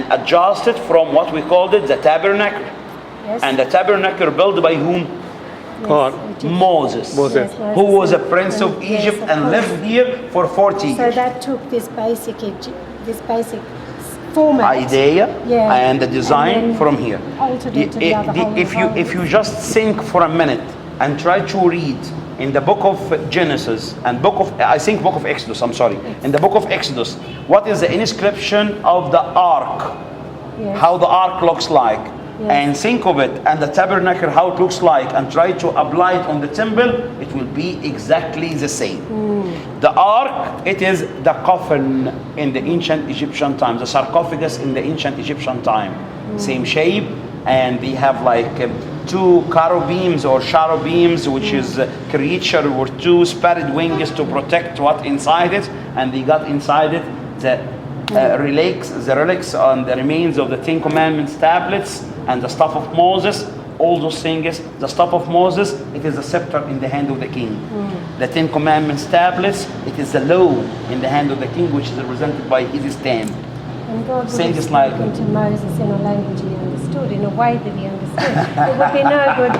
and adjusted from what we called it the tabernacle. Yes. And the tabernacle built by whom? God. Moses, Moses. Yes, who was a Moses. prince of Yes, Egypt of and course. lived here for 40 So years. that took this basic format. Idea Yeah. and the design And then from here. altered it to the other holy If you just think for a minute and try to read in the book of Genesis and book of Exodus, I'm sorry, in the book of Exodus, what is the inscription of the ark? Yes. How the ark looks like, Yes. and think of it, and the tabernacle how it looks like, and try to apply it on the temple, it will be exactly the same. The ark, it is the coffin in the ancient Egyptian time, the sarcophagus in the ancient Egyptian time, same shape, and they have like two cherubims or cherubims, which is a creature with two spread wings to protect what inside it, and they got inside it the relics on the remains of the Ten Commandments tablets and the staff of Moses. All those things, the staff of Moses, it is a scepter in the hand of the king. The Ten Commandments tablets, it is the law in the hand of the king, which is represented by his stamp. And God would Saying have it's like- spoken to Moses in a language he understood, in a way that he understood. It would be no good,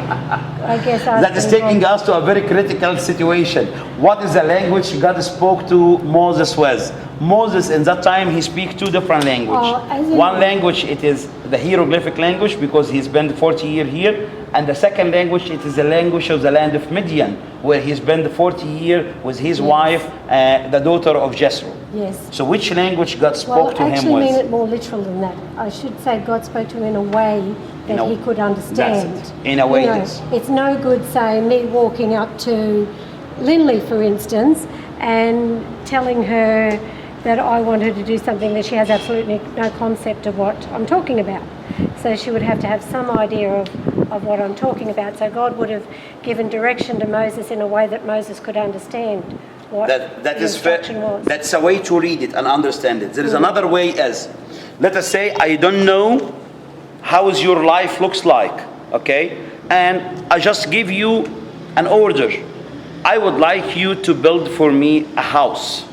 I guess, That is asking taking God- us to a very critical situation. What is the language God spoke to Moses with? Moses in that time, he speaks two different languages. As in- One language, it is the hieroglyphic language because he spent 40 years here. And the second language, it is the language of the land of Midian, where he spent 40 years with his wife, the daughter of Jethro. Yes. So which language God spoke to I him actually mean with? it more literal than that. I should say God spoke to him in a way that he could understand. That's it. In a way, yes. It's no good saying me walking up to Lindley, for instance, and telling her that I want her to do something that she has absolutely no concept of what I'm talking about. So she would have to have some idea of what I'm talking about. So God would have given direction to Moses in a way that Moses could understand what That the is fair. instruction was. That's a way to read it and understand it. There is another way as, let us say, I don't know how is your life looks like, okay? And I just give you an order. I would like you to build for me a house.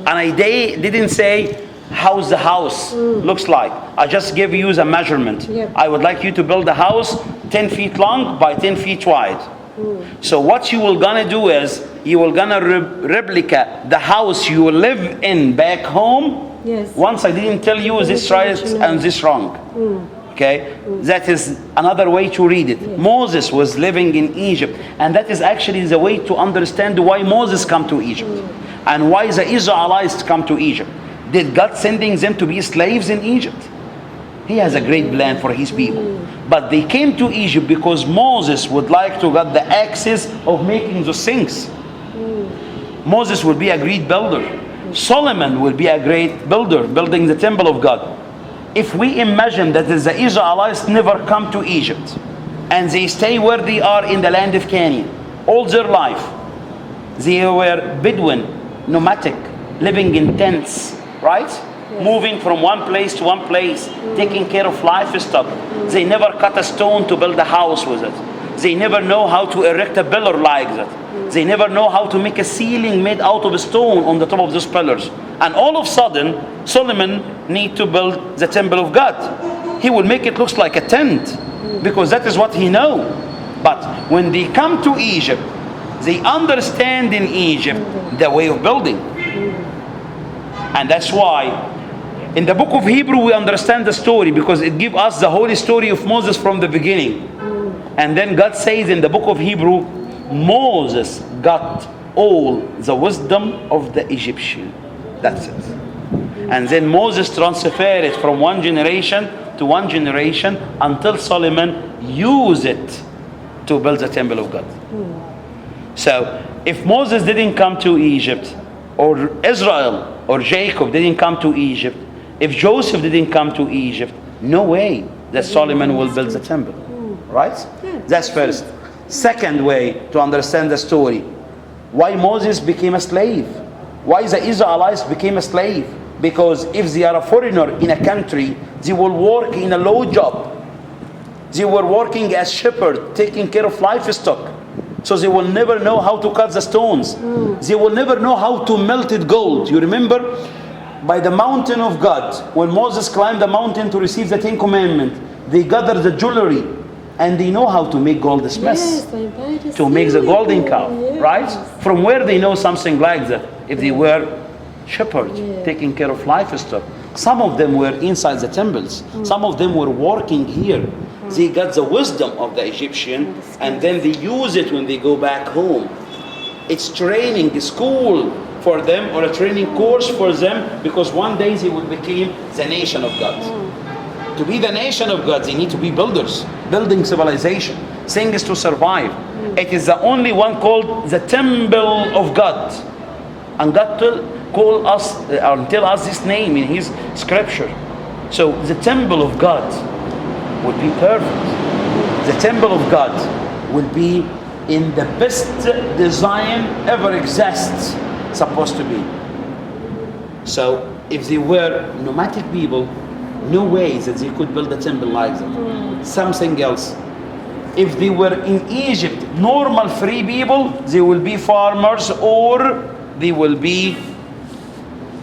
And I didn't say how's the house looks like. I just give you the measurement. Yeah. I would like you to build a house 10 feet long by 10 feet wide. So what you will gonna do is you will gonna replicate the house you will live in back home. Yes. Once I didn't tell you this right and this wrong. Okay, that is another way to read it. Moses was living in Egypt, and that is actually the way to understand why Moses come to Egypt and why the Israelites come to Egypt. Did God sending them to be slaves in Egypt? He has a great plan for his people. But they came to Egypt because Moses would like to get the access of making those things. Moses will be a great builder. Solomon will be a great builder, building the temple of God. If we imagine that the Israelites never come to Egypt and they stay where they are in the land of Canaan all their life, they were Bedouin, nomadic, living in tents, right? Moving from one place to one place, taking care of livestock. They never cut a stone to build a house with it. They never know how to erect a pillar like that. They never know how to make a ceiling made out of stone on the top of those pillars. And all of a sudden, Solomon need to build the temple of God. He will make it look like a tent because that is what he know. But when they come to Egypt, they understand in Egypt the way of building. And that's why in the book of Hebrew we understand the story because it gives us the whole story of Moses from the beginning. And then God says in the book of Hebrew, Moses got all the wisdom of the Egyptian. That's it. And then Moses transferred it from one generation to one generation until Solomon used it to build the temple of God. So if Moses didn't come to Egypt, or Israel or Jacob didn't come to Egypt, if Joseph didn't come to Egypt, no way that Solomon will build the temple. Right? That's first. Second way to understand the story, why Moses became a slave. Why the Israelites became a slave? Because if they are a foreigner in a country, they will work in a low job. They were working as shepherd, taking care of livestock. So they will never know how to cut the stones. They will never know how to melt it gold. You remember by the mountain of God. When Moses climbed the mountain to receive the Ten Commandments, they gather the jewelry and they know how to make goldsmiths they made a to make the golden silver, calf, yes. right? From where they know something like that? If they were shepherds, taking care of livestock. Some of them were inside the temples. Some of them were working here. They got the wisdom of the Egyptian and then they use it when they go back home. It's training, school for them, or a training course for them, because one day they will become the nation of God. To be the nation of God, they need to be builders, building civilization, things to survive. It is the only one called the temple of God. And God call us, tell us this name in His scripture. So the temple of God would be perfect. The temple of God will be in the best design ever exists, supposed to be. So if they were nomadic people, no way that they could build a temple like that. Something else. If they were in Egypt, normal free people, they will be farmers, or they will be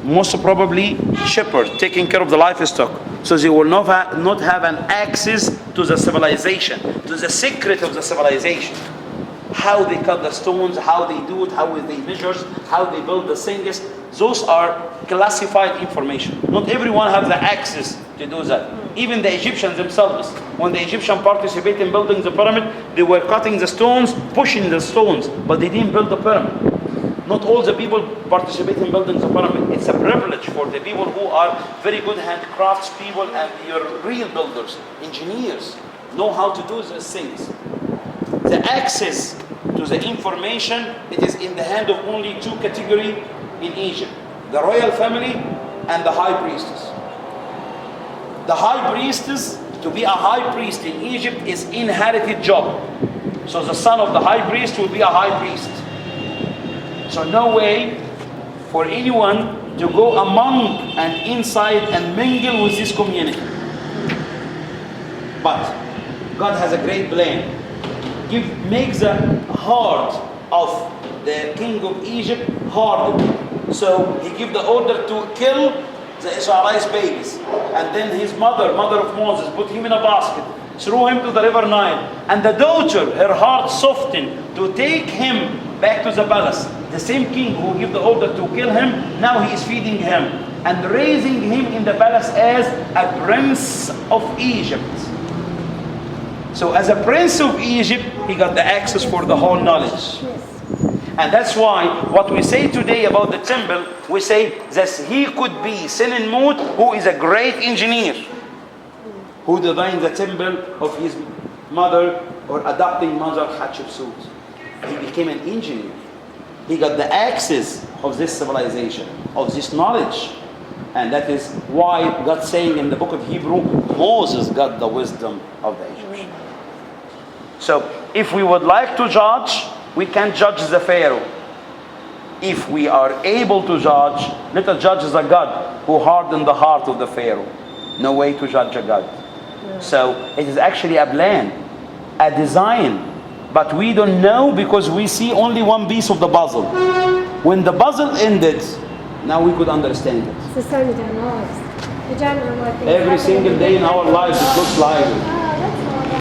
most probably shepherds, taking care of the livestock. So they will not have an access to the civilization, to the secret of the civilization. How they cut the stones, how they do it, how they measure, how they build the things. Those are classified information. Not everyone has the access to do that. Even the Egyptians themselves, when the Egyptians participated in building the pyramid, they were cutting the stones, pushing the stones, but they didn't build the pyramid. Not all the people participate in building the pyramid. It's a privilege for the people who are very good handcrafts people and you're real builders, engineers, know how to do these things. The access to the information, it is in the hand of only two categories in Egypt: the royal family and the high priestess. The high priestess, to be a high priest in Egypt, is inherited job. So the son of the high priest will be a high priest. So no way for anyone to go among and inside and mingle with this community. But God has a great plan. Make the heart of the king of Egypt hardened. So he gave the order to kill the Israelites' babies. And then his mother of Moses, put him in a basket, threw him to the river Nile. And the daughter, her heart softened to take him back to the palace. The same king who gave the order to kill him, now he is feeding him and raising him in the palace as a prince of Egypt. So as a prince of Egypt, he got the access for the whole knowledge. And that's why what we say today about the temple, we say that he could be Senenmut, who is a great engineer, who designed the temple of his mother or adopting mother Hatshepsut. He became an engineer. He got the access of this civilization, of this knowledge. And that is why God saying in the book of Hebrew, Moses got the wisdom of the Egyptians. So if we would like to judge, we can judge the Pharaoh. If we are able to judge, let us judge the God who hardened the heart of the Pharaoh. No way to judge a God. So it is actually a plan, a design. But we don't know because we see only one piece of the puzzle. When the puzzle ended, now we could understand it. It's the same with our lives. We don't know what things Every happen single and day we in our don't lives it looks like it.